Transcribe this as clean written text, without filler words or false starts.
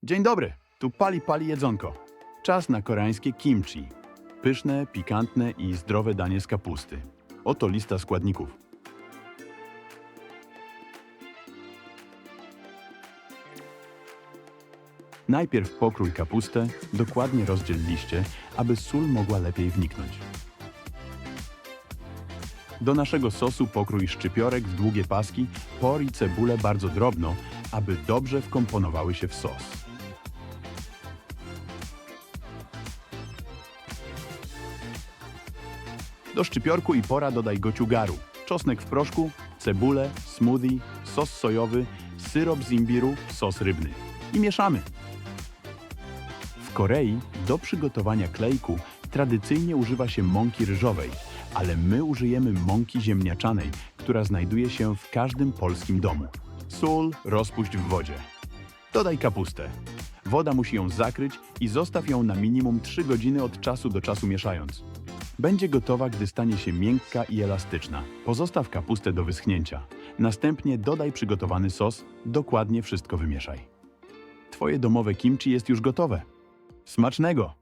Dzień dobry, tu Pali Pali jedzonko. Czas na koreańskie kimchi. Pyszne, pikantne i zdrowe danie z kapusty. Oto lista składników. Najpierw pokrój kapustę, dokładnie rozdziel liście, aby sól mogła lepiej wniknąć. Do naszego sosu pokrój szczypiorek w długie paski, por i cebulę bardzo drobno, aby dobrze wkomponowały się w sos. Do szczypiorku i pora dodaj gociugaru, czosnek w proszku, cebulę, smoothie, sos sojowy, syrop z imbiru, sos rybny. I mieszamy. W Korei do przygotowania klejku tradycyjnie używa się mąki ryżowej, ale my użyjemy mąki ziemniaczanej, która znajduje się w każdym polskim domu. Sól rozpuść w wodzie. Dodaj kapustę. Woda musi ją zakryć i zostaw ją na minimum 3 godziny od czasu do czasu mieszając. Będzie gotowa, gdy stanie się miękka i elastyczna. Pozostaw kapustę do wyschnięcia. Następnie dodaj przygotowany sos, dokładnie wszystko wymieszaj. Twoje domowe kimchi jest już gotowe. Smacznego!